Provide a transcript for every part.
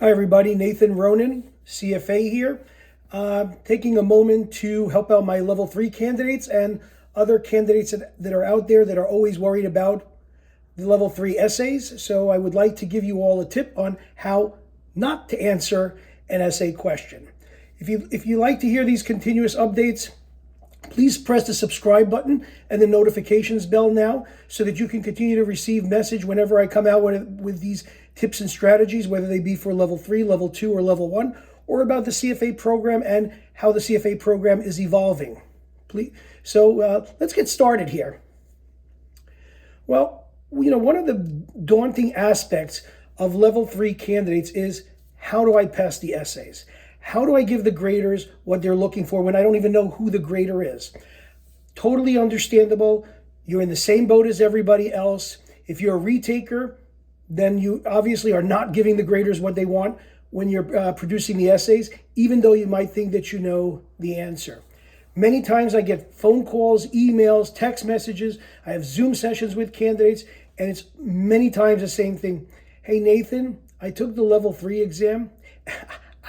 Hi everybody, Nathan Ronen, CFA here. Taking a moment to help out my level 3 candidates and other candidates that are out there that are always worried about the level 3 essays. So I would like to give you all a tip on how not to answer an essay question. If you like to hear these continuous updates, please press the subscribe button and the notifications bell now so that you can continue to receive message whenever I come out with these tips and strategies, whether they be for level 3, level 2, or level 1, or about the CFA program and how the CFA program is evolving. So let's get started here. Well, one of the daunting aspects of level 3 candidates is, how do I pass the essays? How do I give the graders what they're looking for when I don't even know who the grader is? Totally understandable. You're in the same boat as everybody else. If you're a retaker, then you obviously are not giving the graders what they want when you're producing the essays, even though you might think that you know the answer. Many times I get phone calls, emails, text messages. I have Zoom sessions with candidates, and it's many times the same thing. Hey, Nathan, I took the level 3 exam.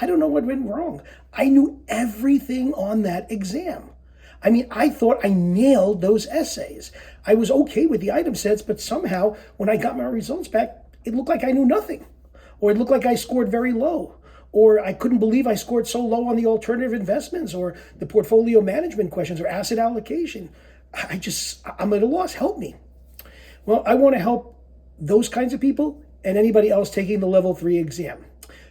I don't know what went wrong. I knew everything on that exam. I mean, I thought I nailed those essays. I was okay with the item sets, but somehow when I got my results back, it looked like I knew nothing. Or it looked like I scored very low. Or I couldn't believe I scored so low on the alternative investments or the portfolio management questions or asset allocation. I'm at a loss. Help me. Well, I want to help those kinds of people and anybody else taking the level 3 exam.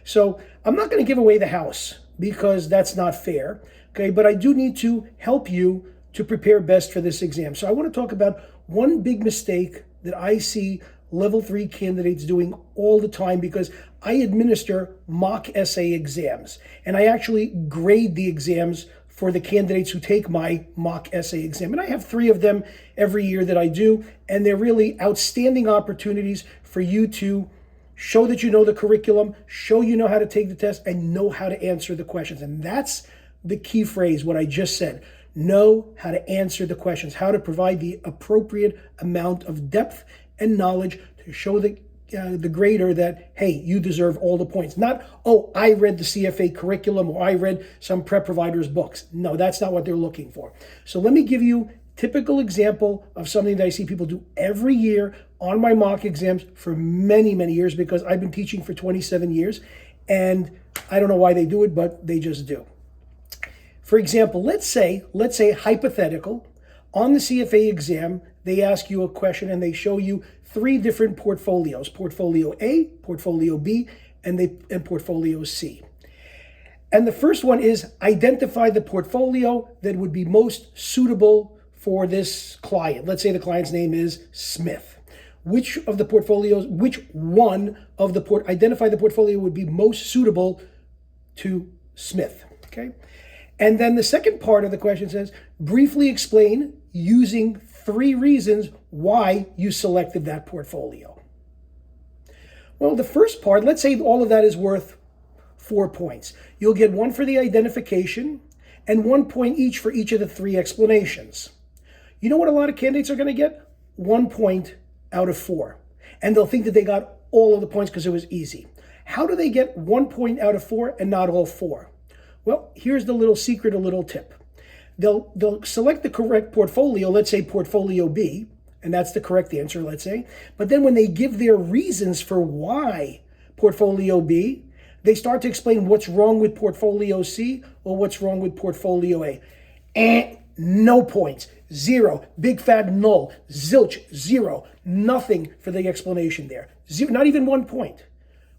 So I'm not going to give away the house because that's not fair, okay? But I do need to help you to prepare best for this exam. So I want to talk about one big mistake that I see level 3 candidates doing all the time, because I administer mock essay exams and I actually grade the exams for the candidates who take my mock essay exam. And I have 3 of them every year that I do, and they're really outstanding opportunities for you to show that you know the curriculum, show you know how to take the test, and know how to answer the questions. And that's the key phrase, what I just said. Know how to answer the questions, how to provide the appropriate amount of depth and knowledge to show the grader that, hey, you deserve all the points. Not, oh, I read the CFA curriculum or I read some prep provider's books. No, that's not what they're looking for. So let me give you typical example of something that I see people do every year on my mock exams for many, many years, because I've been teaching for 27 years, and I don't know why they do it, but they just do. For example, let's say hypothetical, on the CFA exam, they ask you a question and they show you 3 different portfolios: portfolio A, portfolio B, and portfolio C. And the first one is, identify the portfolio that would be most suitable for this client. Let's say the client's name is Smith. Identify the portfolio would be most suitable to Smith, okay? And then the second part of the question says, briefly explain using 3 reasons why you selected that portfolio. Well, the first part, let's say all of that is worth 4 points. You'll get 1 for the identification and 1 point each for each of the 3 explanations. You know what a lot of candidates are going to get? 1 point out of 4. And they'll think that they got all of the points because it was easy. How do they get 1 point out of 4 and not all 4? Well, here's the little secret, a little tip. They'll select the correct portfolio, let's say portfolio B, and that's the correct answer, let's say. But then when they give their reasons for why portfolio B, they start to explain what's wrong with portfolio C or what's wrong with portfolio A. No points. 0. Big fat null. Zilch. 0. Nothing for the explanation there. 0, not even 1 point.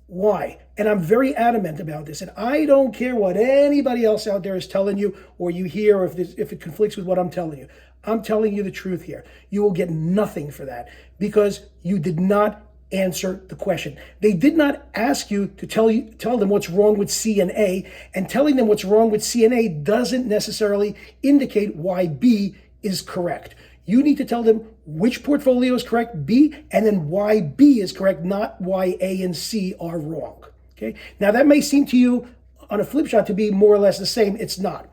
Why? And I'm very adamant about this. And I don't care what anybody else out there is telling you, or you hear, or if it conflicts with what I'm telling you. I'm telling you the truth here. You will get nothing for that because you did not answer the question. They did not ask you to tell them what's wrong with C and A, and telling them what's wrong with C and A doesn't necessarily indicate why B is correct. You need to tell them which portfolio is correct, B, and then why B is correct, not why A and C are wrong. Okay? Now that may seem to you on a flip shot to be more or less the same. It's not.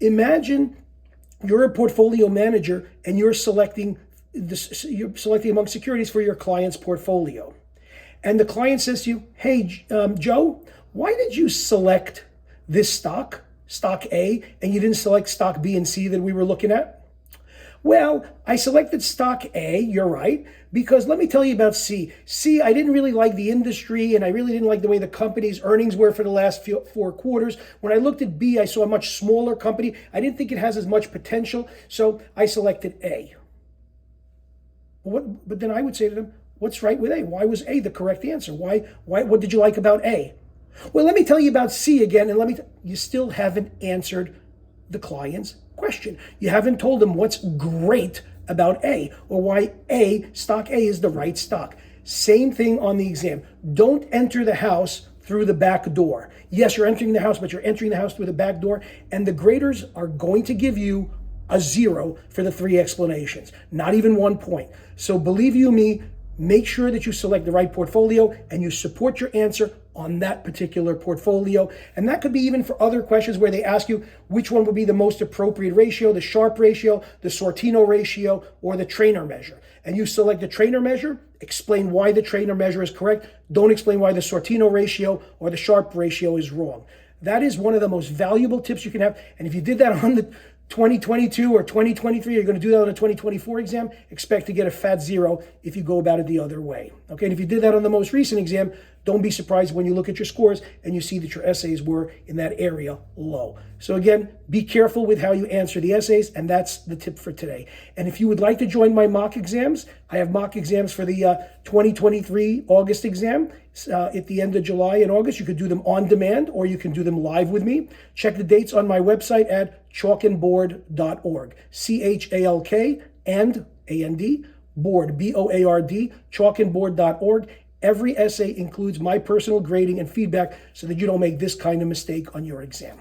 Imagine you're a portfolio manager and you're selecting among securities for your client's portfolio. And the client says to you, hey, Joe, why did you select this stock, stock A, and you didn't select stock B and C that we were looking at? Well, I selected stock A, you're right, because let me tell you about C. C, I didn't really like the industry, and I really didn't like the way the company's earnings were for the last 4 quarters. When I looked at B, I saw a much smaller company. I didn't think it has as much potential, so I selected A. But then I would say to them, what's right with A? Why was A the correct answer? What did you like about A? Well, let me tell you about C again, and you still haven't answered the client's question. You haven't told them what's great about A or why stock A is the right stock. Same thing on the exam. Don't enter the house through the back door. Yes, you're entering the house, but you're entering the house through the back door, and the graders are going to give you a 0 for the 3 explanations, not even 1 point. So believe you me, make sure that you select the right portfolio and you support your answer on that particular portfolio. And that could be even for other questions where they ask you which one would be the most appropriate ratio, the Sharpe ratio, the Sortino ratio, or the Trainer measure. And you select the Trainer measure, explain why the Trainer measure is correct. Don't explain why the Sortino ratio or the Sharpe ratio is wrong. That is one of the most valuable tips you can have. And if you did that on the 2022 or 2023, you're going to do that on a 2024 exam, expect to get a fat 0 if you go about it the other way. Okay, and if you did that on the most recent exam, don't be surprised when you look at your scores and you see that your essays were in that area low. So again, be careful with how you answer the essays, and that's the tip for today. And if you would like to join my mock exams, I have mock exams for the 2023 August exam at the end of July and August. You could do them on demand or you can do them live with me. Check the dates on my website at chalkandboard.org. CHALK and AND, board, BOARD, chalkandboard.org. Every essay includes my personal grading and feedback so that you don't make this kind of mistake on your exam.